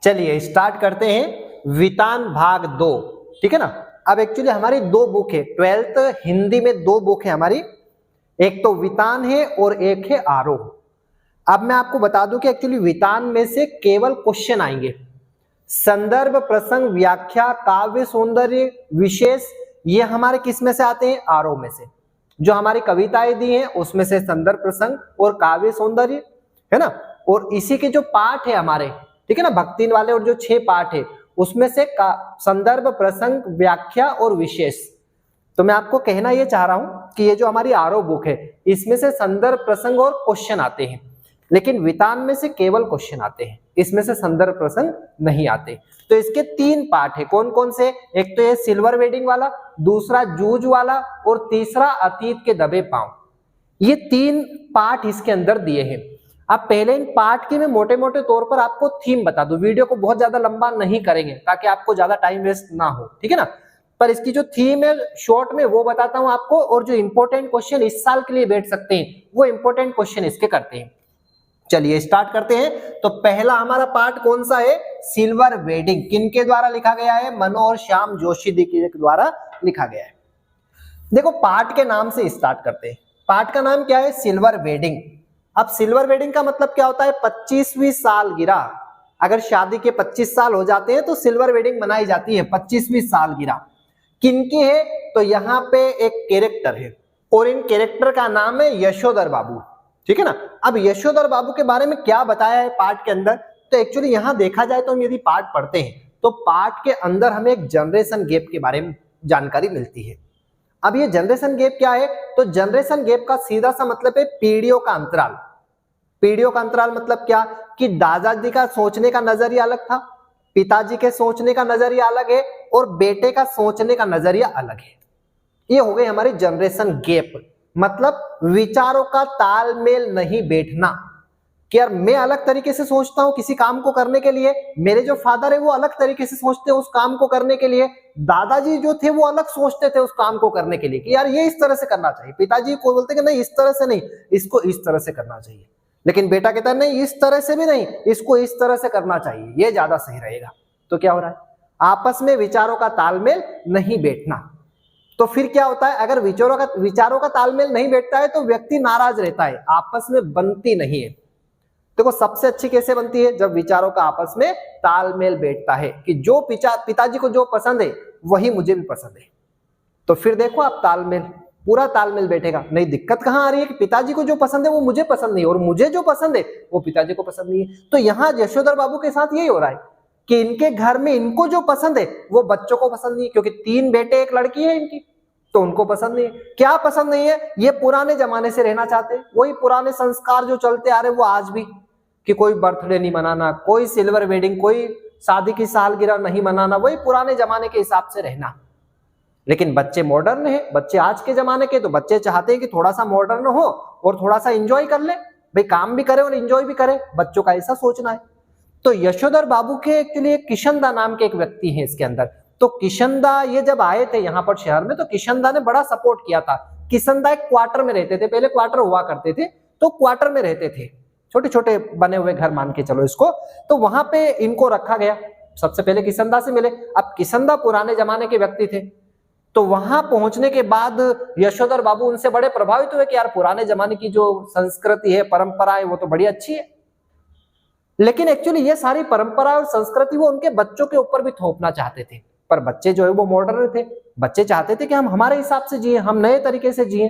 चलिए स्टार्ट करते हैं वितान भाग 2, ठीक है ना। अब एक्चुअली हमारी दो बुक है, 12th हिंदी में दो बुक है हमारी, एक तो वितान है और एक है आरोह। अब मैं आपको बता दूं कि एक्चुअली वितान में से केवल क्वेश्चन आएंगे, संदर्भ, प्रसंग, व्याख्या, काव्य सौंदर्य, विशेष, ये हमारे किस में से आते हैं, आरोह में से। जो हमारी कविताएं दी हैं उसमें से संदर्भ, प्रसंग और काव्य सौंदर्य, है ना। और इसी के जो पाठ है हमारे, ठीक है ना, भक्तिन वाले, और जो 6 पाठ है उसमें से संदर्भ, प्रसंग, व्याख्या और विशेष। तो मैं आपको कहना ये चाह रहा हूं कि ये जो हमारी आरोह बुक है इसमें से संदर्भ, प्रसंग और क्वेश्चन आते हैं, लेकिन वितान में से केवल क्वेश्चन आते हैं, इसमें से संदर्भ, प्रसंग नहीं आते। तो इसके 3 पार्ट है, कौन कौन से, एक तो ये सिल्वर वेडिंग वाला, दूसरा जूझ वाला और तीसरा अतीत के दबे पांव। ये 3 पार्ट इसके अंदर दिए हैं। अब पहले इन पार्ट की मैं मोटे मोटे तौर पर आपको थीम बता दूं, वीडियो को बहुत ज्यादा लंबा नहीं करेंगे ताकि आपको ज्यादा टाइम वेस्ट ना हो, ठीक है ना। पर इसकी जो थीम है शॉर्ट में वो बताता हूं आपको, और जो इंपॉर्टेंट क्वेश्चन इस साल के लिए बैठ सकते हैं वो इंपॉर्टेंट क्वेश्चन इसके करते हैं। चलिए स्टार्ट करते हैं। तो पहला हमारा पार्ट कौन सा है, सिल्वर वेडिंग। किनके द्वारा लिखा गया है, मनोहर श्याम जोशी के द्वारा लिखा गया है। देखो पार्ट के नाम से स्टार्ट करते हैं। पार्ट का नाम क्या है, सिल्वर वेडिंग। अब सिल्वर वेडिंग का मतलब क्या होता है, 25वीं सालगिरह। अगर शादी के 25 साल हो जाते हैं तो सिल्वर वेडिंग मनाई जाती है, 25वीं सालगिरह। किनकी है, तो यहाँ पे एक कैरेक्टर है और इन कैरेक्टर का नाम है यशोधर बाबू, ठीक है ना। अब यशोधर बाबू के बारे में क्या बताया है पार्ट के अंदर, तो एक्चुअली यहां देखा जाए तो हम यदि पार्ट पढ़ते हैं तो पार्ट के अंदर हमें एक जनरेशन गैप के बारे में जानकारी मिलती है। अब ये जनरेशन गैप क्या है, तो जनरेशन गैप का सीधा सा मतलब है पीढ़ियों का अंतराल। पीढ़ियों का अंतराल मतलब क्या, कि दादाजी का सोचने का नजरिया अलग था, पिताजी के सोचने का नजरिया अलग है और बेटे का सोचने का नजरिया अलग है। ये हो गई हमारी जनरेशन गैप, मतलब विचारों का तालमेल नहीं बैठना। कि यार मैं अलग तरीके से सोचता हूं किसी काम को करने के लिए, मेरे जो फादर है वो अलग तरीके से सोचते हैं उस काम को करने के लिए, दादाजी जो थे वो अलग सोचते थे उस काम को करने के लिए कि यार ये इस तरह से करना चाहिए, पिताजी को बोलते कि नहीं इस तरह से नहीं, इसको इस तरह से करना चाहिए, लेकिन बेटा कहता है नहीं इस तरह से भी नहीं, इसको इस तरह से करना चाहिए, ये ज्यादा सही रहेगा। तो क्या हो रहा है, आपस में विचारों का तालमेल नहीं बैठना। तो फिर क्या होता है, अगर विचारों का तालमेल नहीं बैठता है तो व्यक्ति नाराज रहता है, आपस में बनती नहीं है। देखो सबसे अच्छी कैसे बनती है, जब विचारों का आपस में तालमेल बैठता है कि जो पिताजी को जो पसंद है वही मुझे भी पसंद है। तो फिर देखो आप तालमेल, पूरा तालमेल बैठेगा। नहीं दिक्कत कहां आ रही है कि पिताजी को जो पसंद है वो मुझे पसंद नहीं है और मुझे जो पसंद है वो पिताजी को पसंद नहीं है। तो यहां यशोधर बाबू के साथ यही हो रहा है कि इनके घर में इनको जो पसंद है वो बच्चों को पसंद नहीं है, क्योंकि 3 बेटे 1 लड़की है इनकी, तो उनको पसंद नहीं है। क्या पसंद नहीं है, ये पुराने जमाने से रहना चाहते हैं, वही पुराने संस्कार जो चलते आ रहे हैं वो आज भी, कि कोई बर्थडे नहीं मनाना, कोई सिल्वर वेडिंग, कोई शादी की सालगिरह नहीं मनाना, वही पुराने जमाने के हिसाब से रहना। लेकिन बच्चे मॉडर्न है, बच्चे आज के जमाने के, तो बच्चे चाहते हैं कि थोड़ा सा मॉडर्न हो और थोड़ा सा एंजॉय कर ले, भाई काम भी करे और एंजॉय भी करे, बच्चों का ऐसा सोचना है। तो यशोधर बाबू के एक्चुअली किशनदा नाम के एक व्यक्ति है इसके अंदर। तो किशनदा ये जब आए थे यहाँ पर शहर में तो किशनदा ने बड़ा सपोर्ट किया था। किशनदा एक क्वार्टर में रहते थे, पहले क्वार्टर हुआ करते थे, तो क्वार्टर में रहते थे, छोटे छोटे बने हुए घर मान के चलो इसको। तो वहां पे इनको रखा गया, सबसे पहले किशनदा से मिले। अब किशनदा पुराने जमाने के व्यक्ति थे, तो वहां पहुंचने के बाद यशोधर बाबू उनसे बड़े प्रभावित हुए कि यार पुराने जमाने की जो संस्कृति है, परंपरा है, वो तो बड़ी अच्छी है। लेकिन एक्चुअली ये सारी परंपरा और संस्कृति वो उनके बच्चों के ऊपर भी थोपना चाहते थे, पर बच्चे जो है वो मॉडर्न थे, बच्चे चाहते थे कि हम हमारे हिसाब से जिए, हम नए तरीके से जिए।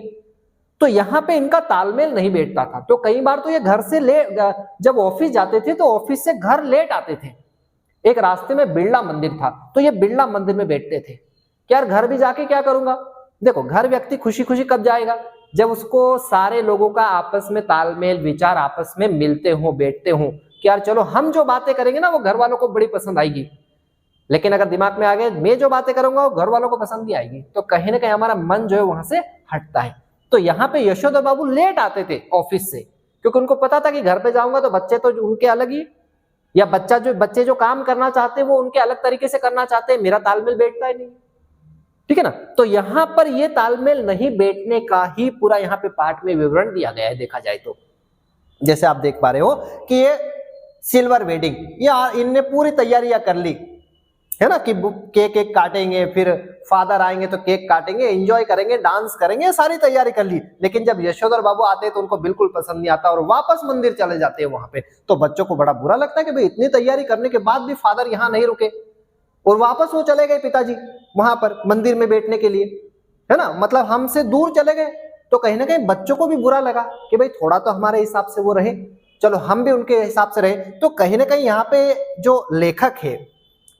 तो यहाँ पे इनका तालमेल नहीं बैठता था। तो कई बार तो ये घर से जब ऑफिस जाते थे तो ऑफिस से घर लेट आते थे। एक रास्ते में बिरला मंदिर था, तो ये बिरला मंदिर में बैठते थे कि यार घर भी जाके क्या करूंगा। देखो घर व्यक्ति खुशी खुशी कब जाएगा, जब उसको सारे लोगों का आपस में तालमेल, विचार आपस में मिलते हो, बैठते हो कि यार चलो हम जो बातें करेंगे ना वो घर वालों को बड़ी पसंद आएगी। लेकिन अगर दिमाग में आ गया मैं जो बातें करूंगा वो घर वालों को पसंद भी आएगी, तो कहीं ना कहीं हमारा मन जो है वहां से हटता है। तो यहाँ पे यशोधर बाबू लेट आते थे ऑफिस से, क्योंकि उनको पता था कि घर पे जाऊंगा तो बच्चे तो उनके अलग ही, या बच्चे जो काम करना चाहते हैं वो उनके अलग तरीके से करना चाहते हैं, मेरा तालमेल बैठता ही नहीं, ठीक है ना। तो यहाँ पर ये तालमेल नहीं बैठने का ही पूरा यहाँ पे पाठ में विवरण दिया गया है। देखा जाए तो जैसे आप देख पा रहे हो कि ये सिल्वर वेडिंग, या इनने पूरी तैयारियां कर ली है ना कि केक केक काटेंगे, फिर फादर आएंगे तो केक काटेंगे, एंजॉय करेंगे, डांस करेंगे, सारी तैयारी कर ली। लेकिन जब यशोधर बाबू आते हैं तो उनको बिल्कुल पसंद नहीं आता और वापस मंदिर चले जाते हैं वहां पे। तो बच्चों को बड़ा बुरा लगता है कि भाई इतनी तैयारी करने के बाद भी फादर यहाँ नहीं रुके और वापस वो चले गए पिताजी वहां पर मंदिर में बैठने के लिए, है ना, मतलब हमसे दूर चले गए। तो कहीं ना कहीं बच्चों को भी बुरा लगा कि भाई थोड़ा तो हमारे हिसाब से वो रहे, चलो हम भी उनके हिसाब से रहे। तो कहीं ना कहीं यहाँ पे जो लेखक है,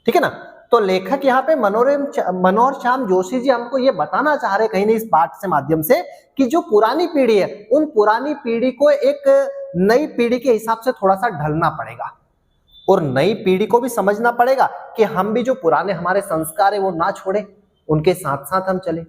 ठीक है ना, तो लेखक यहाँ पे मनोहर श्याम जोशी जी हमको ये बताना चाह रहे कहीं नहीं इस पाठ से माध्यम से कि जो पुरानी पीढ़ी है उन पुरानी पीढ़ी को एक नई पीढ़ी के हिसाब से थोड़ा सा ढलना पड़ेगा और नई पीढ़ी को भी समझना पड़ेगा कि हम भी जो पुराने हमारे संस्कार है वो ना छोड़े, उनके साथ साथ हम चले,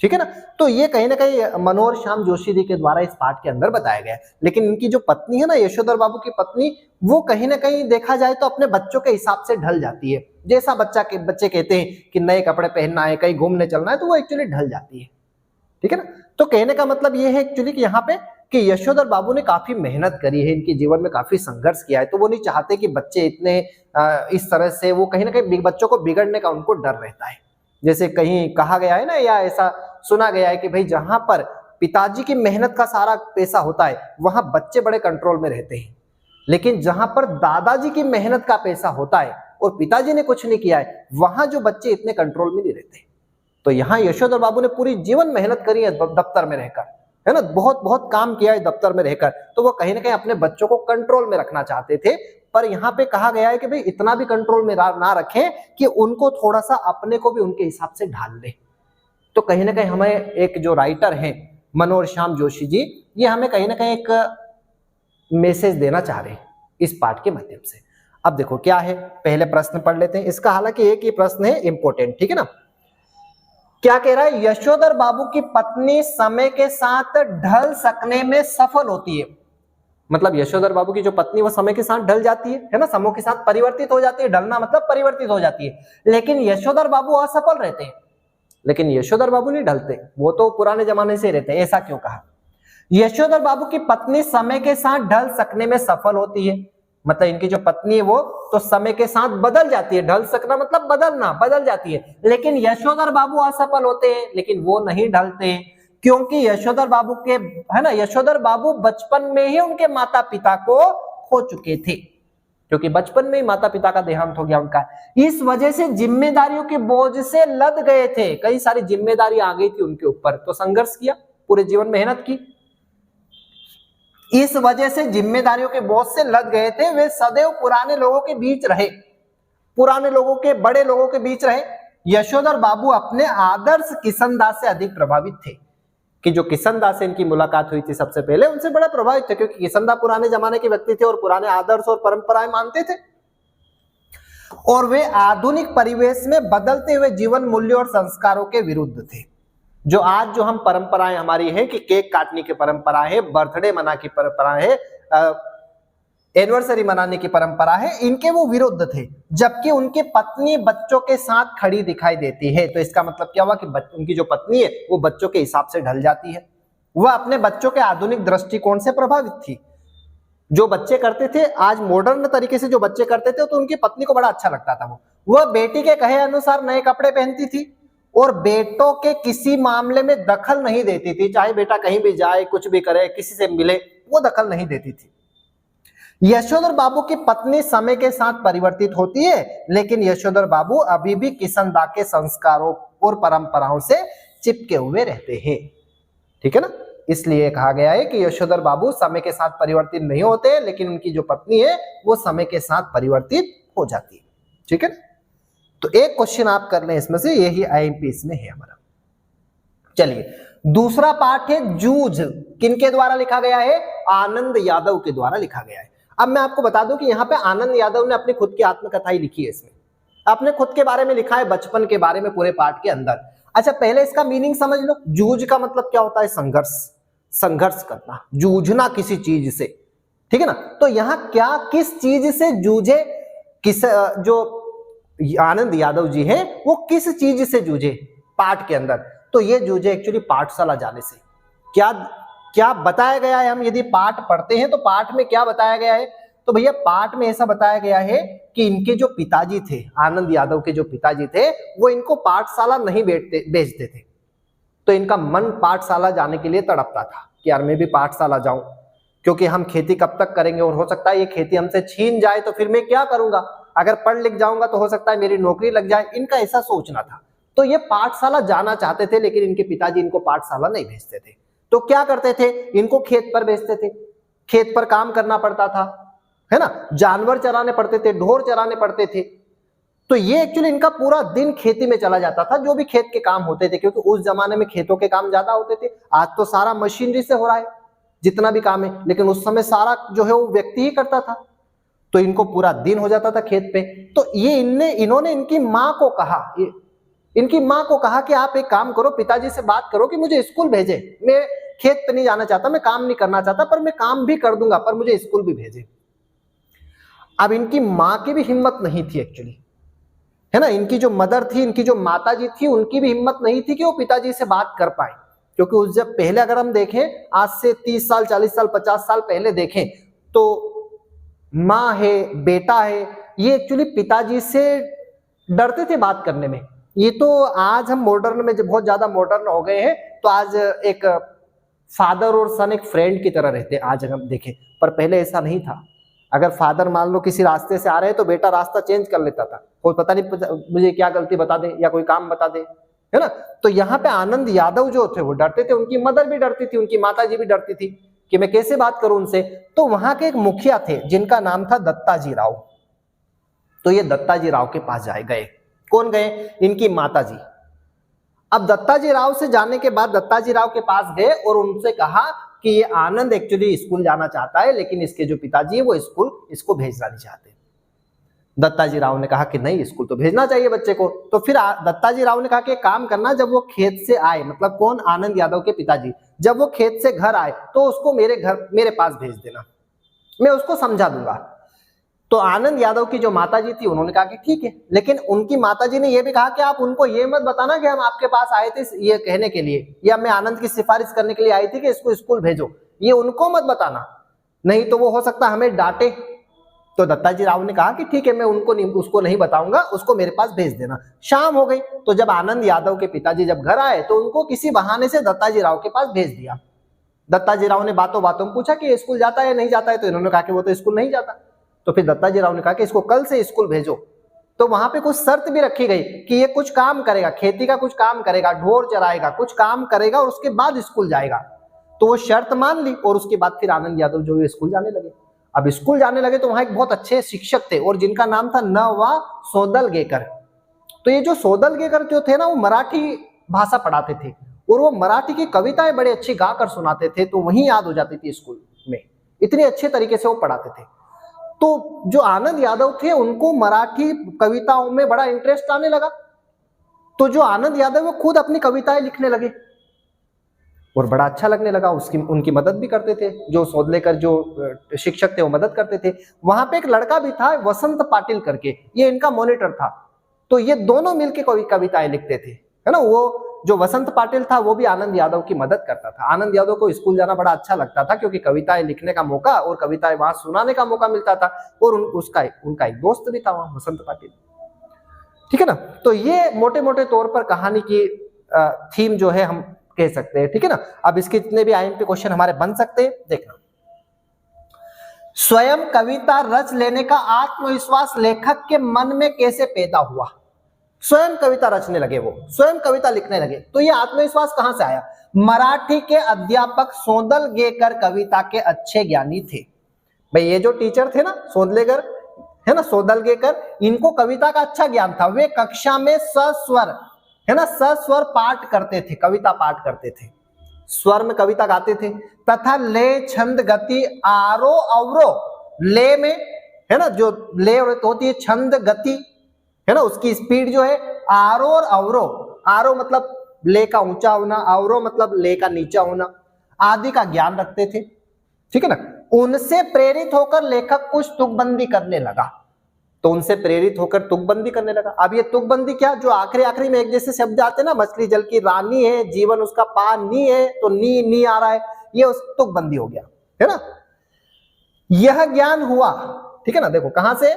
ठीक है ना। तो ये कहीं ना कहीं मनोहर श्याम जोशी जी के द्वारा इस पाठ के अंदर बताया गया है। लेकिन इनकी जो पत्नी है ना, यशोधर बाबू की पत्नी, वो कहीं ना कहीं देखा जाए तो अपने बच्चों के हिसाब से ढल जाती है। जैसा बच्चे कहते हैं कि नए कपड़े पहनना है, कहीं घूमने चलना है, तो वो एक्चुअली ढल जाती है, ठीक है ना। तो कहने का मतलब ये है एक्चुअली कि यहाँ पे कि यशोधर बाबू ने काफी मेहनत करी है, इनके जीवन में काफी संघर्ष किया है। तो वो नहीं चाहते कि बच्चे इतने इस तरह से, वो कहीं ना कहीं बच्चों को बिगड़ने का उनको डर रहता है। जैसे कहीं कहा गया है ना, या ऐसा सुना गया है कि भाई जहां पर पिताजी की मेहनत का सारा पैसा होता है वहां बच्चे बड़े कंट्रोल में रहते हैं, लेकिन जहां पर दादाजी की मेहनत का पैसा होता है और पिताजी ने कुछ नहीं किया है वहां जो बच्चे इतने कंट्रोल में नहीं रहते। तो यहाँ यशोधर बाबू ने पूरी जीवन मेहनत करी है दफ्तर में रहकर, है ना, बहुत बहुत काम किया है दफ्तर में रहकर। तो वो कहीं ना कहीं अपने बच्चों को कंट्रोल में रखना चाहते थे, पर यहाँ पे कहा गया है कि भाई इतना भी कंट्रोल में ना रखें कि उनको थोड़ा सा अपने को भी उनके हिसाब से ढाल ले। तो कहीं ना कहीं हमें एक जो राइटर हैं मनोहर श्याम जोशी जी, ये हमें कहीं ना कहीं एक मैसेज देना चाह रहे हैं इस पाठ के माध्यम से। अब देखो क्या है, पहले प्रश्न पढ़ लेते हैं इसका, हालांकि एक ही प्रश्न है इंपॉर्टेंट, ठीक है ना। क्या कह रहा है, यशोधर बाबू की पत्नी समय के साथ ढल सकने में सफल होती है। मतलब यशोधर बाबू की जो पत्नी वो समय के साथ ढल जाती है ना, समय के साथ परिवर्तित हो जाती है, ढलना मतलब परिवर्तित हो जाती है। लेकिन यशोधर बाबू असफल रहते हैं। लेकिन यशोधर बाबू नहीं ढलते, वो तो पुराने जमाने से रहते हैं। ऐसा क्यों कहा? यशोधर बाबू की पत्नी समय के साथ ढल सकने में सफल होती है, मतलब इनकी जो पत्नी है वो तो समय के साथ बदल जाती है। ढल सकना मतलब बदलना, बदल जाती है। लेकिन यशोधर बाबू असफल होते हैं, लेकिन वो नहीं ढलते, क्योंकि यशोधर बाबू के, है ना, यशोधर बाबू बचपन में ही उनके माता पिता को खो चुके थे, क्योंकि बचपन में ही माता पिता का देहांत हो गया उनका। इस वजह से जिम्मेदारियों के बोझ से लद गए थे, कई सारी जिम्मेदारी आ गई थी उनके ऊपर। तो संघर्ष किया, पूरे जीवन मेहनत की, इस वजह से जिम्मेदारियों के बोझ से लद गए थे। वे सदैव पुराने लोगों के बीच रहे, पुराने लोगों के, बड़े लोगों के बीच रहे। यशोधर बाबू अपने आदर्श किशनदास से अधिक प्रभावित थे, कि जो किशनदास से इनकी मुलाकात हुई थी सबसे पहले, उनसे बड़ा प्रभावित थे, क्योंकि किशनदास पुराने जमाने के व्यक्ति थे और पुराने आदर्श और परंपराएं मानते थे, और वे आधुनिक परिवेश में बदलते हुए जीवन मूल्यों और संस्कारों के विरुद्ध थे। जो आज जो हम परंपराएं हमारी है कि केक काटने की परंपरा है, बर्थडे मना की परंपरा है, एनिवर्सरी मनाने की परंपरा है, इनके वो विरुद्ध थे। जबकि उनकी पत्नी बच्चों के साथ खड़ी दिखाई देती है। तो इसका मतलब क्या हुआ कि उनकी जो पत्नी है वो बच्चों के हिसाब से ढल जाती है। वह अपने बच्चों के आधुनिक दृष्टिकोण से प्रभावित थी। जो बच्चे करते थे आज मॉडर्न तरीके से, जो बच्चे करते थे, तो उनकी पत्नी को बड़ा अच्छा लगता था। वह बेटी के कहे अनुसार नए कपड़े पहनती थी और बेटों के किसी मामले में दखल नहीं देती थी। चाहे बेटा कहीं भी जाए, कुछ भी करे, किसी से मिले, वो दखल नहीं देती थी। यशोधर बाबू की पत्नी समय के साथ परिवर्तित होती है, लेकिन यशोधर बाबू अभी भी किशनदा के संस्कारों और परंपराओं से चिपके हुए रहते हैं, ठीक है ना। इसलिए कहा गया है कि यशोधर बाबू समय के साथ परिवर्तित नहीं होते, लेकिन उनकी जो पत्नी है वो समय के साथ परिवर्तित हो जाती है, ठीक है। तो एक क्वेश्चन आप कर लें इसमें से, यही आईएमपी में है हमारा। चलिए दूसरा पाठ है जूझ। किनके द्वारा लिखा गया है? आनंद यादव के द्वारा लिखा गया है। अब मैं आपको बता दूं कि यहाँ पे आनंद यादव ने अपनी खुद की आत्मकथा ही लिखी है। इसमें अपने खुद के बारे में लिखा है, बचपन के बारे में पूरे पाठ के अंदर। अच्छा पहले इसका मीनिंग समझ लो। जूझ का मतलब क्या होता है? संघर्ष, संघर्ष करना, जूझना किसी चीज से, ठीक है ना। तो यहाँ क्या, किस चीज से जूझे, किस, जो आनंद यादव जी हैं वो किस चीज से जूझे पाठ के अंदर? तो ये जूझे एक्चुअली पाठशाला जाने से। क्या क्या बताया गया है? हम यदि पाठ पढ़ते हैं तो पाठ में क्या बताया गया है? तो भैया पाठ में ऐसा बताया गया है कि इनके जो पिताजी थे, आनंद यादव के जो पिताजी थे, वो इनको पाठशाला नहीं भेजते थे। तो इनका मन पाठशाला जाने के लिए तड़पता था कि यार मैं भी पाठशाला जाऊं, क्योंकि हम खेती कब तक करेंगे और हो सकता है ये खेती हमसे छीन जाए तो फिर मैं क्या करूंगा, अगर पढ़ लिख जाऊंगा तो हो सकता है मेरी नौकरी लग जाए। इनका ऐसा सोचना था। तो ये पाठशाला जाना चाहते थे, लेकिन इनके पिताजी इनको पाठशाला नहीं भेजते थे। तो क्या करते थे, इनको खेत पर भेजते थे। खेत पर काम करना पड़ता था, है ना, जानवर चराने पड़ते थे, ढोर चराने पड़ते थे। तो ये एक्चुअली इनका पूरा दिन खेती में चला जाता था, जो भी खेत के काम होते थे, क्योंकि उस जमाने में खेतों के काम ज्यादा होते थे। आज तो सारा मशीनरी से हो रहा है जितना भी काम है, लेकिन उस समय सारा जो है वो व्यक्ति ही करता था। तो इनको पूरा दिन हो जाता था खेत पे। तो ये इन्होंने इनकी माँ को कहा कि आप एक काम करो, पिताजी से बात करो कि मुझे स्कूल भेजे। मैं खेत पे नहीं जाना चाहता, मैं काम नहीं करना चाहता, पर मैं काम भी कर दूंगा, पर मुझे स्कूल भी भेजे। अब इनकी माँ की भी हिम्मत नहीं थी एक्चुअली, है ना, इनकी जो मदर थी, इनकी जो माता जी थी, उनकी भी हिम्मत नहीं थी कि वो पिताजी से बात कर पाए। क्योंकि उस जब पहले अगर हम देखें, आज से 30 साल 40 साल 50 साल पहले देखें, तो माँ है, बेटा है, ये एक्चुअली पिताजी से डरते थे बात करने में। ये तो आज हम मॉडर्न में जब बहुत ज्यादा मॉडर्न हो गए हैं, तो आज एक फादर और सन एक फ्रेंड की तरह रहते हैं आज हम देखें, पर पहले ऐसा नहीं था। अगर फादर मान लो किसी रास्ते से आ रहे हैं तो बेटा रास्ता चेंज कर लेता था, कोई पता नहीं मुझे क्या गलती बता दे या कोई काम बता दे, है ना। तो यहाँ पे आनंद यादव जो थे वो डरते थे, उनकी मदर भी डरती थी, उनकी माता जी भी डरती थी कि मैं कैसे बात करूं उनसे। तो वहां के एक मुखिया थे जिनका नाम था दत्ताजी राव। तो ये दत्ताजी राव के पास गए। कौन गए, इनकी माता जी। अब दत्ताजी राव से जाने के बाद दत्ताजी राव के पास गए और उनसे कहा कि ये आनंद एक्चुअली स्कूल जाना चाहता है, लेकिन इसके जो पिताजी है वो इसको भेजना नहीं चाहते। दत्ताजी राव ने कहा कि नहीं, स्कूल तो भेजना चाहिए बच्चे को। तो फिर दत्ताजी राव ने कहा कि काम करना, जब वो खेत से आए, मतलब कौन, आनंद यादव के पिताजी, जब वो खेत से घर आए तो उसको मेरे पास भेज देना, मैं उसको समझा दूंगा। तो आनंद यादव की जो माताजी थी उन्होंने कहा कि ठीक है, लेकिन उनकी माताजी ने यह भी कहा कि आप उनको ये मत बताना कि हम आपके पास आए थे ये कहने के लिए, या मैं आनंद की सिफारिश करने के लिए आई थी कि इसको स्कूल भेजो, ये उनको मत बताना, नहीं तो वो हो सकता हमें डांटे। तो दत्ताजी राव ने कहा कि ठीक है, मैं उसको नहीं बताऊंगा, उसको मेरे पास भेज देना। शाम हो गई, तो जब आनंद यादव के पिताजी जब घर आए तो उनको किसी बहाने से दत्ताजी राव के पास भेज दिया। दत्ताजी राव ने बातों बातों में पूछा कि स्कूल जाता है या नहीं जाता है, तो इन्होंने कहा कि वो तो स्कूल नहीं जाता। तो फिर दत्ताजी राव ने कहा कि इसको कल से स्कूल भेजो। तो वहां पे कुछ शर्त भी रखी गई कि ये कुछ काम करेगा, खेती का कुछ काम करेगा, ढोर चराएगा, कुछ काम करेगा और उसके बाद स्कूल जाएगा। तो वो शर्त मान ली और उसके बाद फिर आनंद यादव जो है स्कूल जाने लगे। अब स्कूल जाने लगे तो वहां एक बहुत अच्छे शिक्षक थे और जिनका नाम था न.वा. सोंदलगेकर। तो ये जो सोंदलगेकर जो थे ना, वो मराठी भाषा पढ़ाते थे और वो मराठी की कविताएं बड़े अच्छी गाकर सुनाते थे, तो वहीं याद हो जाती थी स्कूल में, इतने अच्छे तरीके से वो पढ़ाते थे। तो जो आनंद यादव थे उनको मराठी कविताओं में बड़ा इंटरेस्ट आने लगा। तो जो आनंद यादव वो खुद अपनी कविताएं लिखने लगे और बड़ा अच्छा लगने लगा। उनकी मदद भी करते थे, जो सोंदलेकर जो शिक्षक थे वो मदद करते थे। वहां पे एक लड़का भी था वसंत पाटिल करके, ये इनका मॉनिटर था। तो ये दोनों मिलकर कविताएं लिखते थे, है ना। वो जो वसंत पाटिल था वो भी आनंद यादव की मदद करता था। आनंद यादव को स्कूल जाना बड़ा अच्छा लगता था क्योंकि कविताएं लिखने का मौका और कविताएं वहां सुनाने का मौका मिलता था। और उनका एक दोस्त भी था वहां, वसंत पाटिल, ठीक है ना। तो ये मोटे मोटे तौर पर कहानी की थीम जो है हम कह सकते हैं, ठीक है ना। अब इसके जितने भी आईएमपी क्वेश्चन हमारे बन सकते हैं, देखना। स्वयं कविता रच लेने का आत्मविश्वास लेखक के मन में कैसे पैदा हुआ। स्वयं कविता रचने लगे, वो स्वयं कविता लिखने लगे, तो ये आत्मविश्वास कहां से आया। मराठी के अध्यापक सोंदलगेकर कविता के अच्छे ज्ञानी थे। भाई ये जो टीचर थे ना सोंदलेकर, है ना, सोंदलगेकर, इनको कविता का अच्छा ज्ञान था। वे कक्षा में सस्वर, है ना, सस्वर पाठ करते थे, कविता पाठ करते थे, स्वर में कविता गाते थे, तथा ले, छंद, गति, आरो अवरो, ले में, है ना, जो ले होती है छंद, गति, है ना, उसकी स्पीड जो है, आरो और अवरो, आरो मतलब ले का ऊंचा होना, अवरो मतलब ले का नीचा होना, आदि का ज्ञान रखते थे, ठीक है ना। उनसे प्रेरित होकर लेखक कुछ तुकबंदी करने लगा। तो उनसे प्रेरित होकर तुकबंदी करने लगा। अब ये तुकबंदी क्या, जो आखिरी में एक जैसे शब्द आते हैं ना, मछली जल की रानी है, जीवन उसका पानी है, तो नी आ रहा है, ये उस तुकबंदी हो गया, है ना। यह ज्ञान हुआ, ठीक है ना, देखो कहां से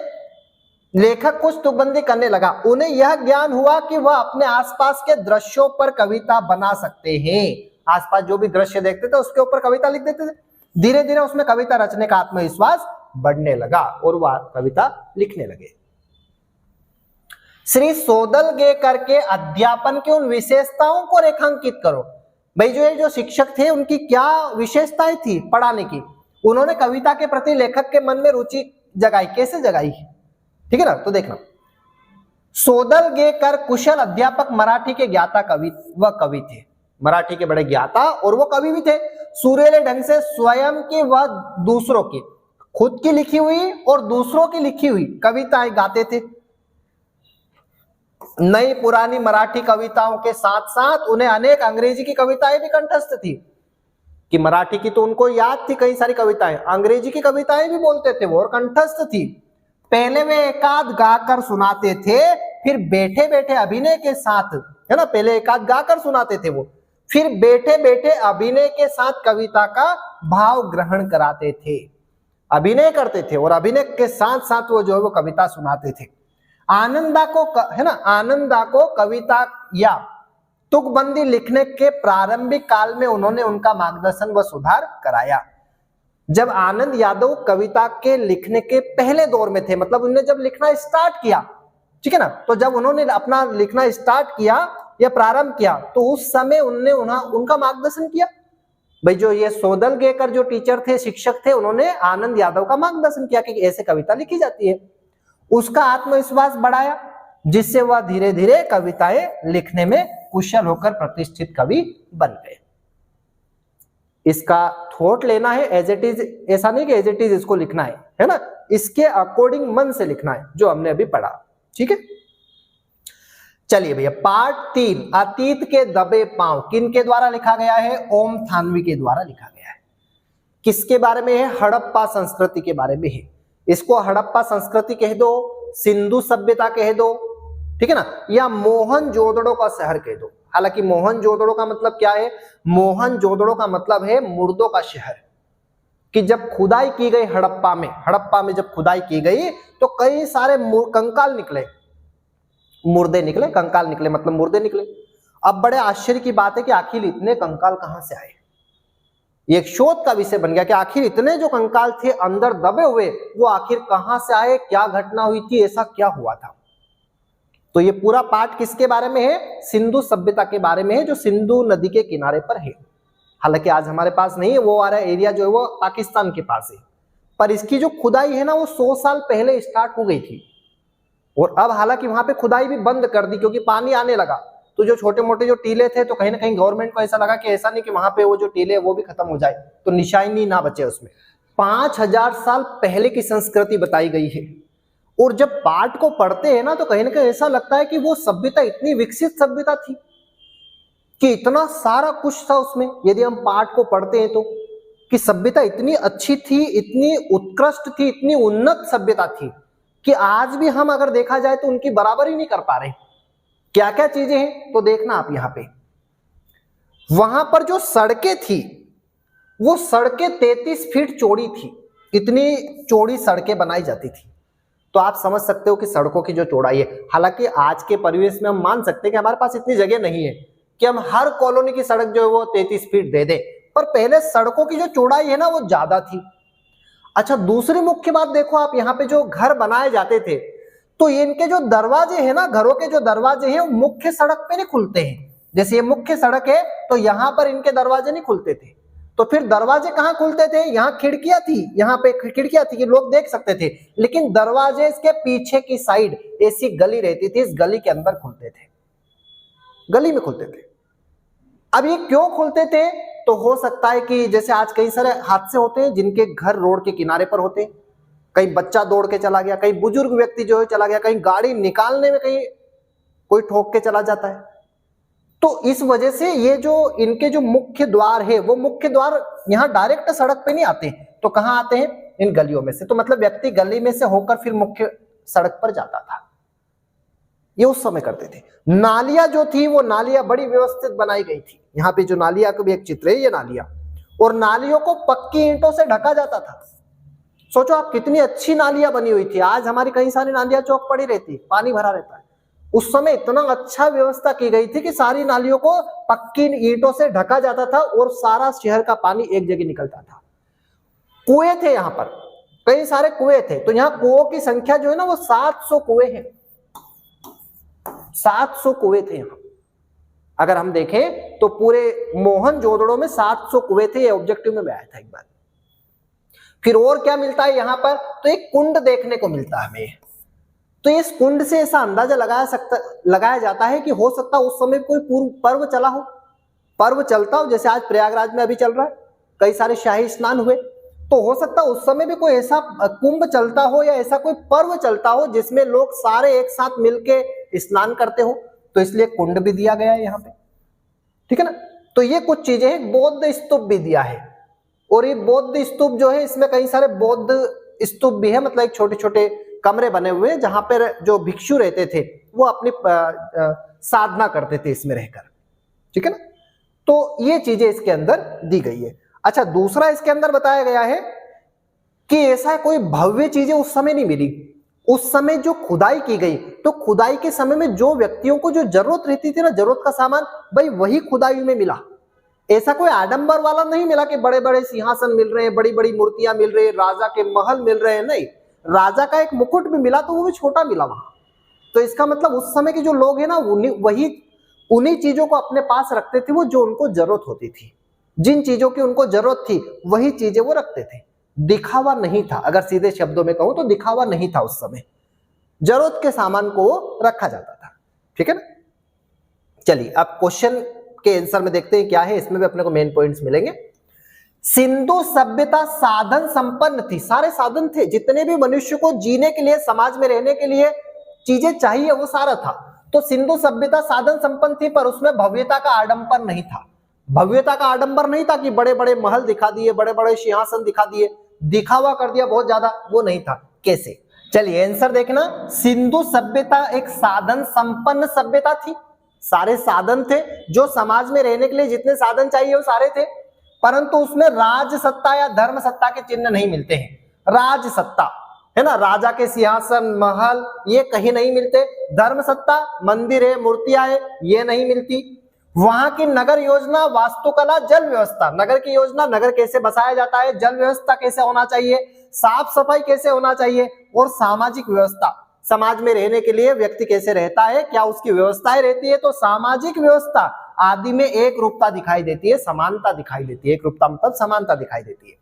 लेखक कुछ तुकबंदी करने लगा, उन्हें यह ज्ञान हुआ कि वह अपने आसपास के दृश्यों पर कविता बना सकते हैं। आसपास जो भी दृश्य देखते थे उसके ऊपर कविता लिख देते थे। धीरे धीरे उसमें कविता रचने का आत्मविश्वास बढ़ने लगा और वह कविता लिखने लगे। श्री सोदलगेकर के अध्यापन की उन विशेषताओं को रेखांकित करो। भाई जो शिक्षक थे उनकी क्या विशेषताएं थी पढ़ाने की, उन्होंने कविता के प्रति लेखक के मन में रुचि जगाई, कैसे जगाई, ठीक है ना। तो देखना, सोदलगेकर कुशल अध्यापक, मराठी के ज्ञाता कवि, वह कवि थे, मराठी के बड़े ज्ञाता और वो कवि भी थे। सुरीले ढंग से स्वयं की व दूसरों की, खुद की लिखी हुई और दूसरों की लिखी हुई कविताएं गाते थे। नई पुरानी मराठी कविताओं के साथ साथ उन्हें अनेक अंग्रेजी की कविताएं भी कंठस्थ थी, कि मराठी की तो उनको याद थी कई सारी कविताएं, अंग्रेजी की कविताएं भी बोलते थे वो और कंठस्थ थी। पहले वे एकाध गाकर सुनाते थे, फिर बैठे बैठे अभिनय के साथ, है ना, पहले एकाध गाकर सुनाते थे वो, फिर बैठे बैठे अभिनय के साथ कविता का भाव ग्रहण कराते थे, अभिनय करते थे और अभिनय के साथ साथ वो जो है वो कविता सुनाते थे। आनंदा को है ना, आनंदा को कविता या तुकबंदी लिखने के प्रारंभिक काल में उन्होंने उनका मार्गदर्शन व सुधार कराया। जब आनंद यादव कविता के लिखने के पहले दौर में थे, मतलब उन्होंने जब लिखना स्टार्ट किया, ठीक है ना, तो जब उन्होंने अपना लिखना स्टार्ट किया या प्रारंभ किया तो उस समय उन्होंने उनका मार्गदर्शन किया। भाई जो ये सोदलगेकर जो टीचर थे, शिक्षक थे, उन्होंने आनंद यादव का मार्गदर्शन किया कि ऐसे कविता लिखी जाती है। उसका आत्मविश्वास बढ़ाया, जिससे वह धीरे धीरे कविताएं लिखने में कुशल होकर प्रतिष्ठित कवि बन गए। इसका थॉट लेना है एज इट इज, ऐसा नहीं कि एज इट इज इसको लिखना है ना, इसके अकॉर्डिंग मन से लिखना है जो हमने अभी पढ़ा, ठीक है। चलिए भैया, पार्ट 3, अतीत के दबे पांव किन के द्वारा लिखा गया है? ओम थानवी के द्वारा लिखा गया है। किसके बारे में है? हड़प्पा संस्कृति के बारे में है। इसको हड़प्पा संस्कृति कह दो, सिंधु सभ्यता कह दो, ठीक है ना, या मोहनजोदड़ो का शहर कह दो। हालांकि मोहनजोदड़ो का मतलब क्या है? मोहनजोदड़ो का मतलब है मुर्दों का शहर, कि जब खुदाई की गई हड़प्पा में जब खुदाई की गई तो कई सारे कंकाल निकले, मुर्दे निकले, कंकाल निकले, मतलब मुर्दे निकले। अब बड़े आश्चर्य की बात है कि आखिर इतने कंकाल कहां से आए? ये एक शोध का विषय बन गया कि आखिर इतने जो कंकाल थे अंदर दबे हुए, वो आखिर कहां से आए, क्या घटना हुई थी, ऐसा क्या हुआ था। तो ये पूरा पार्ट किसके बारे में है? सिंधु सभ्यता के बारे में है, जो सिंधु नदी के किनारे पर है। हालांकि आज हमारे पास नहीं है, वो वाला एरिया जो है वो पाकिस्तान के पास है, पर इसकी जो खुदाई है ना वो 100 साल पहले स्टार्ट हो गई थी। और अब हालांकि वहां पे खुदाई भी बंद कर दी क्योंकि पानी आने लगा, तो जो छोटे मोटे जो टीले थे, तो कहीं ना कहीं गवर्नमेंट को ऐसा लगा कि ऐसा नहीं कि वहां पे वो जो टीले वो भी खत्म हो जाए, तो निशानी ना बचे उसमें। 5000 साल पहले की संस्कृति बताई गई है। और जब पाठ को पढ़ते हैं ना तो कहीं ना कहीं ऐसा लगता है कि वो सभ्यता इतनी विकसित सभ्यता थी कि इतना सारा कुछ था उसमें, यदि हम पाठ को पढ़ते हैं तो, कि सभ्यता इतनी अच्छी थी, इतनी उत्कृष्ट थी, इतनी उन्नत सभ्यता थी कि आज भी हम अगर देखा जाए तो उनकी बराबरी नहीं कर पा रहे। क्या क्या चीजें हैं तो देखना आप यहाँ पे। वहां पर जो सड़कें थी वो सड़कें 33 फीट चौड़ी थी, इतनी चौड़ी सड़कें बनाई जाती थी। तो आप समझ सकते हो कि सड़कों की जो चौड़ाई है, हालांकि आज के परिवेश में हम मान सकते हैं कि हमारे पास इतनी जगह नहीं है कि हम हर कॉलोनी की सड़क जो है वो 33 फीट दे दें, पर पहले सड़कों की जो चौड़ाई है ना वो ज्यादा थी। अच्छा, दूसरी मुख्य बात देखो आप, यहाँ पे जो घर बनाए जाते थे तो इनके जो दरवाजे हैं ना, घरों के जो दरवाजे हैं वो मुख्य सड़क पे नहीं खुलते हैं। जैसे ये मुख्य सड़क है तो यहाँ पर इनके दरवाजे नहीं खुलते थे, तो फिर दरवाजे कहाँ खुलते थे? यहाँ खिड़कियां थी, यहाँ पे खिड़कियां थी कि लोग देख सकते थे, लेकिन दरवाजे इसके पीछे की साइड ऐसी गली रहती थी, इस गली के अंदर खुलते थे, गली में खुलते थे। अब ये क्यों खुलते थे? तो हो सकता है कि जैसे आज कई सारे हादसे होते हैं जिनके घर रोड के किनारे पर होते हैं, कहीं बच्चा दौड़ के चला गया, कहीं बुजुर्ग व्यक्ति जो है चला गया, कहीं गाड़ी निकालने में कहीं कोई ठोक के चला जाता है, तो इस वजह से ये जो इनके जो मुख्य द्वार है वो मुख्य द्वार यहाँ डायरेक्ट सड़क पे नहीं आते, तो कहाँ आते हैं? इन गलियों में से। तो मतलब व्यक्ति गली में से होकर फिर मुख्य सड़क पर जाता था, ये उस समय करते थे। नालियां जो थी वो नालियां बड़ी व्यवस्थित बनाई गई थी। यहाँ पे जो नालियां का भी एक चित्र है, ये नालियां, और नालियों को पक्की ईंटों से ढका जाता था, सोचो आप, कितनी अच्छी नालियां बनी हुई थी। आज हमारी कई सारी नालियां चौक पड़ी रहती, पानी भरा रहता है। उस समय इतना अच्छा व्यवस्था की गई थी कि सारी नालियों को पक्की ईंटों से ढका जाता था और सारा शहर का पानी एक जगह निकलता था। कुएं थे यहाँ पर, कई सारे कुएं थे। तो यहाँ कुओं की संख्या जो है ना वो 700 कुएं हैं। 700 कुएं थे यहाँ। अगर हम देखें तो पूरे मोहनजोदड़ो में 700 कुएं थे। ये ऑब्जेक्टिव में आया था एक बार। फिर और क्या मिलता है यहाँ पर, तो एक कुंड देखने को मिलता है हमें। तो इस कुंड से ऐसा अंदाजा लगाया जाता है कि हो सकता है उस समय कोई पर्व चला हो, पर्व चलता हो, जैसे आज प्रयागराज में अभी चल रहा है, कई सारे शाही स्नान हुए। तो हो सकता है उस समय भी कोई ऐसा कुंभ चलता हो या ऐसा कोई पर्व चलता हो जिसमें लोग सारे एक साथ मिलके स्नान करते हो। तो इसलिए कुंड भी दिया गया है यहाँ पे, ठीक है ना। तो ये कुछ चीजें हैं। बौद्ध स्तूप भी दिया है, और ये बौद्ध स्तूप जो है इसमें कई सारे बौद्ध स्तूप भी है, मतलब एक छोटे छोटे कमरे बने हुए हैं जहां पर जो भिक्षु रहते थे वो अपनी साधना करते थे इसमें रहकर, ठीक है ना। तो ये चीजें इसके अंदर दी गई है। अच्छा, दूसरा इसके अंदर बताया गया है कि ऐसा कोई भव्य चीजें उस समय नहीं मिली। उस समय जो खुदाई की गई, तो खुदाई के समय में जो व्यक्तियों को जो जरूरत रहती थी ना, जरूरत का सामान, भाई वही खुदाई में मिला। ऐसा कोई आडंबर वाला नहीं मिला कि बड़े बड़े सिंहासन मिल रहे हैं, बड़ी बड़ी मूर्तियां मिल रही है, राजा के महल मिल रहे हैं, नहीं। राजा का एक मुकुट भी मिला, तो वो भी छोटा मिला वहां। तो इसका मतलब उस समय के जो लोग हैं ना, उन्हीं चीजों को अपने पास रखते थे वो, जो उनको जरूरत होती थी। जिन चीजों की उनको जरूरत थी वही चीजें वो रखते थे। दिखावा नहीं था, अगर सीधे शब्दों में कहूं तो दिखावा नहीं था उस समय। जरूरत के सामान को रखा जाता था, ठीक है ना। चलिए अब क्वेश्चन के आंसर में देखते हैं क्या है। इसमें भी अपने को मेन पॉइंट्स मिलेंगे। सिंधु सभ्यता साधन संपन्न थी, सारे साधन थे, जितने भी मनुष्य को जीने के लिए, समाज में रहने के लिए चीजें चाहिए वो सारा था। तो सिंधु सभ्यता साधन संपन्न थी, पर उसमें भव्यता का आडंबर नहीं था। भव्यता का आडंबर नहीं था कि बड़े बड़े महल दिखा दिए, बड़े बड़े सिंहासन दिखा दिए, दिखावा कर दिया बहुत ज्यादा, वो नहीं था। कैसे, चलिए आंसर देखना। सिंधु सभ्यता एक साधन संपन्न सभ्यता थी। सारे साधन थे, जो समाज में रहने के लिए जितने साधन चाहिए वो सारे थे, परंतु उसमें राज सत्ता या धर्म सत्ता के चिन्ह नहीं मिलते हैं। राज सत्ता है ना, राजा के सिंहासन, महल, ये कहीं नहीं मिलते। धर्म सत्ता, मंदिर है, मूर्तियां है, ये नहीं मिलती। वहां की नगर योजना, वास्तुकला, जल व्यवस्था, नगर की योजना, नगर कैसे बसाया जाता है, जल व्यवस्था कैसे होना चाहिए, साफ सफाई कैसे होना चाहिए, और सामाजिक व्यवस्था, समाज में रहने के लिए व्यक्ति कैसे रहता है, क्या उसकी व्यवस्थाएं रहती है। तो सामाजिक व्यवस्था आदि में एक रूपता दिखाई देती है, समानता दिखाई देती है। एक रूपता मतलब समानता दिखाई देती है।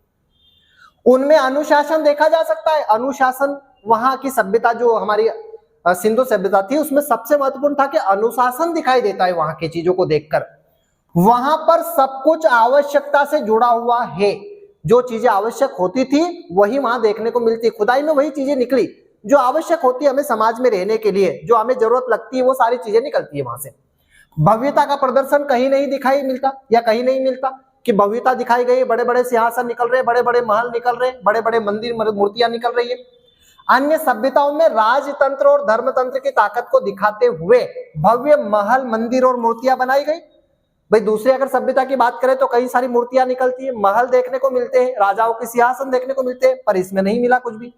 उनमें अनुशासन देखा जा सकता है। अनुशासन, वहां की सभ्यता जो हमारी सिंधु सभ्यता थी उसमें सबसे महत्वपूर्ण था कि अनुशासन दिखाई देता है। वहां की चीजों को देखकर वहां पर सब कुछ आवश्यकता से जुड़ा हुआ है। जो चीजें आवश्यक होती थी वही वहां देखने को मिलती। खुदाई में वही चीजें निकली जो आवश्यक होती है हमें समाज में रहने के लिए, जो हमें जरूरत लगती है वो सारी चीजें निकलती है वहां से। भव्यता का प्रदर्शन कहीं नहीं दिखाई मिलता, या कहीं नहीं मिलता कि भव्यता दिखाई गई, बड़े बड़े सिंहासन निकल रहे, बड़े बड़े महल निकल रहे, बड़े बड़े मंदिर, मूर्तियां निकल रही है। अन्य सभ्यताओं में राजतंत्र और धर्मतंत्र की ताकत को दिखाते हुए भव्य महल, मंदिर और मूर्तियां बनाई गई। भाई दूसरी अगर सभ्यता की बात करें तो कई सारी मूर्तियां निकलती है, महल देखने को मिलते हैं, राजाओं के सिंहासन देखने को मिलते हैं, पर इसमें नहीं मिला कुछ भी।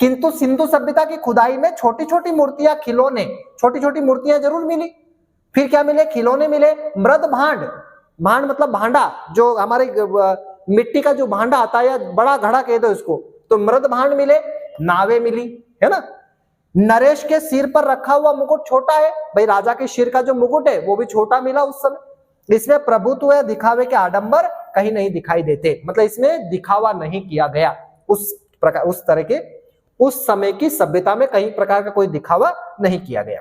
किंतु सिंधु सभ्यता की खुदाई में छोटी छोटी मूर्तियां, खिलौने, छोटी छोटी मूर्तियां जरूर मिली। फिर क्या मिले, खिलौने मिले, मृद भांड, भांड मतलब भांडा, जो हमारे मिट्टी का जो भांडा आता है, या बड़ा घड़ा कह दो इसको, तो मृद भांड मिले, नावे मिली, है ना। नरेश के सिर पर रखा हुआ मुकुट छोटा है, भाई राजा के सिर का जो मुकुट है वो भी छोटा मिला उस समय। इसमें प्रभुत्व या दिखावे के आडंबर कहीं नहीं दिखाई देते, मतलब इसमें दिखावा नहीं किया गया उस प्रकार, उस तरह के उस समय की सभ्यता में कहीं प्रकार का कोई दिखावा नहीं किया गया।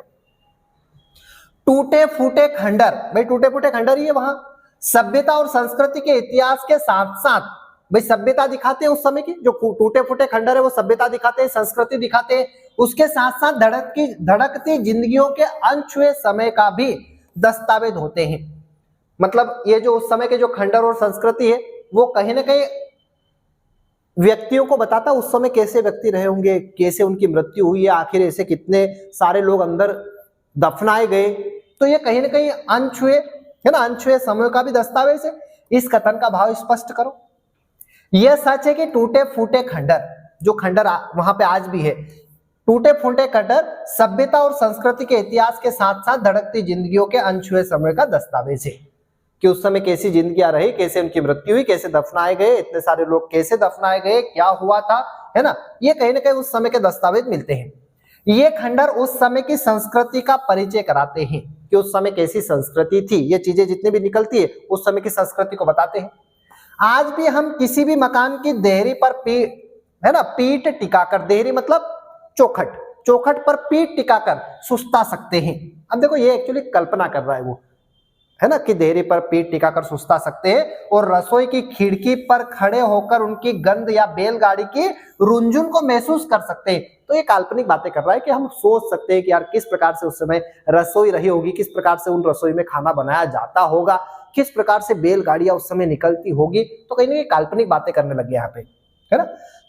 टूटे फूटे खंडर, भाई टूटे फूटे खंडर ही है वहां। सभ्यता और संस्कृति के इतिहास के साथ साथ भाई सभ्यता दिखाते हैं उस समय की, जो टूटे फूटे खंडर है वो सभ्यता दिखाते हैं, संस्कृति दिखाते हैं, उसके साथ साथ धड़कती जिंदगियों के अनछुए समय का भी दस्तावेज होते हैं। मतलब ये जो उस समय के जो खंडर और संस्कृति है वो कहीं ना कहीं व्यक्तियों को बताता उस समय कैसे व्यक्ति रहे होंगे, कैसे उनकी मृत्यु हुई है, आखिर ऐसे कितने सारे लोग अंदर दफनाए गए। तो ये कहीं ना कहीं अनछुए है ना, अनछुए समय का भी दस्तावेज है। इस कथन का भाव स्पष्ट करो। यह सच है कि टूटे फूटे खंडर जो खंडर वहां पे आज भी है। टूटे फूटे खंडर सभ्यता और संस्कृति के इतिहास के साथ साथ धड़कती जिंदगियों के अनछुए समय का दस्तावेज है कि उस समय कैसी जिंदगियां रही, कैसे उनकी मृत्यु हुई, कैसे दफनाए गए, इतने सारे लोग कैसे दफनाए गए, क्या हुआ था, है ना। ये कहीं ना कहीं उस समय के दस्तावेज मिलते हैं। ये खंडर उस समय की संस्कृति का परिचय कराते हैं कि उस समय कैसी संस्कृति थी। ये चीजें जितनी भी निकलती है उस समय की संस्कृति को बताते हैं। आज भी हम किसी भी मकान की देहरी पर पीठ टिकाकर, देहरी मतलब चौखट, चौखट पर पीठ टिकाकर सुस्ता सकते हैं। अब देखो ये एक्चुअली कल्पना कर रहा है वो, है ना, कि देहरी पर पीठ टिकाकर सुस्ता सकते हैं और रसोई की खिड़की पर खड़े होकर उनकी गंध या बैलगाड़ी की रुंझुन को महसूस कर सकते हैं। तो ये काल्पनिक बातें कर रहा है कि हम सोच सकते हैं कि यार किस प्रकार से उस समय रसोई रही होगी, किस प्रकार से उन रसोई में खाना बनाया जाता होगा, किस प्रकार से बैलगाड़ियां उस समय निकलती होगी। तो कहीं ना कहीं काल्पनिक बातें करने लगे यहाँ पे, है ना।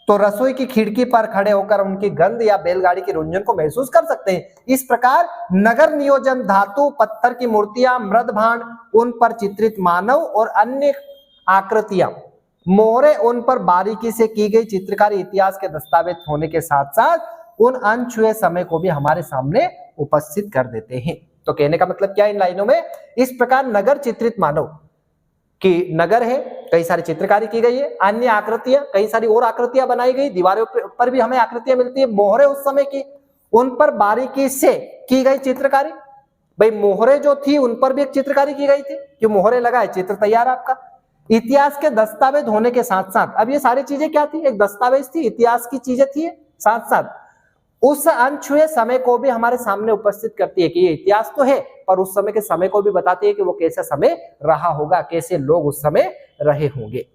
तो रसोई की खिड़की पर खड़े होकर उनकी गंध या बैलगाड़ी की रुंझुन को महसूस कर सकते हैं। इस प्रकार नगर नियोजन, धातु पत्थर की मूर्तियां, मृद भांड, उन पर चित्रित मानव और अन्य आकृतियां, मोहरे, उन पर बारीकी से की गई चित्रकारी इतिहास के दस्तावेज होने के साथ साथ उन अनछुए समय को भी हमारे सामने उपस्थित कर देते हैं। तो कहने का मतलब क्या इन लाइनों में, इस प्रकार नगर चित्रित मानव कि नगर है, कई सारी चित्रकारी की गई है, अन्य आकृतियां, कई सारी और आकृतियां बनाई गई, दीवारों पर भी हमें आकृतियां मिलती है, मोहरे उस समय की, उन पर बारीकी से की गई चित्रकारी। भाई मोहरे जो थी उन पर भी एक चित्रकारी की गई थी कि मोहरे लगाए, चित्र तैयार आपका। इतिहास के दस्तावेज होने के साथ साथ, अब ये सारी चीजें क्या थी, एक दस्तावेज थी, इतिहास की चीजें थी, साथ साथ उस अनछुए समय को भी हमारे सामने उपस्थित करती है कि ये इतिहास तो है पर उस समय के समय को भी बताती है कि वो कैसा समय रहा होगा, कैसे लोग उस समय रहे होंगे।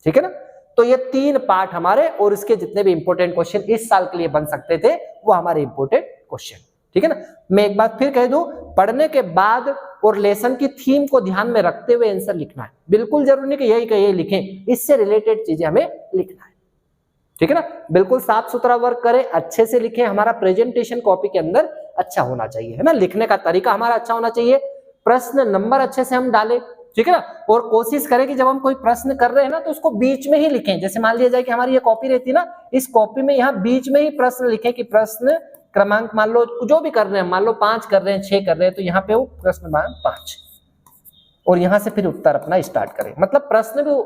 ठीक है ना। तो ये 3 पार्ट हमारे, और इसके जितने भी इंपॉर्टेंट क्वेश्चन इस साल के लिए बन सकते थे वो हमारे इंपॉर्टेंट क्वेश्चन। ठीक है ना। मैं एक बात फिर कह दूं, पढ़ने के बाद और लेसन की थीम को ध्यान में रखते हुए आंसर लिखना है। बिल्कुल जरूरी नहीं कि यही लिखें, इससे रिलेटेड चीजें हमें लिखना है। ठीक है ना। बिल्कुल साफ सुथरा वर्क करें, अच्छे से लिखें, हमारा प्रेजेंटेशन कॉपी के अंदर अच्छा होना चाहिए, है ना। लिखने का तरीका हमारा अच्छा होना चाहिए, प्रश्न नंबर अच्छे से हम डालें। ठीक है ना। और कोशिश करें कि जब हम कोई प्रश्न कर रहे हैं ना तो उसको बीच में ही लिखें। जैसे मान लिया जाए कि हमारी ये कॉपी रहती है ना, इस कॉपी में यहाँ बीच में ही प्रश्न लिखें कि प्रश्न क्रमांक, मान लो जो भी कर रहे हैं, मान लो 5 कर रहे हैं, 6 कर रहे हैं, तो यहाँ पे वो प्रश्न क्रमांक 5, और यहाँ से फिर उत्तर अपना स्टार्ट करें। मतलब प्रश्न भी,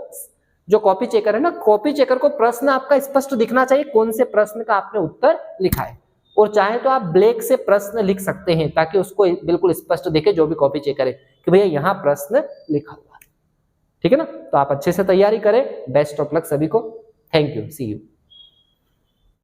जो कॉपी चेकर है ना, कॉपी चेकर को प्रश्न आपका स्पष्ट दिखना चाहिए, कौन से प्रश्न का आपने उत्तर लिखा है। और चाहे तो आप ब्लैक से प्रश्न लिख सकते हैं ताकि उसको बिल्कुल स्पष्ट दिखे जो भी कॉपी चेकर है कि भैया यहाँ प्रश्न लिखा हुआ है। ठीक है ना। तो आप अच्छे से तैयारी करें। बेस्ट ऑफ लक सभी को। Thank you, see you.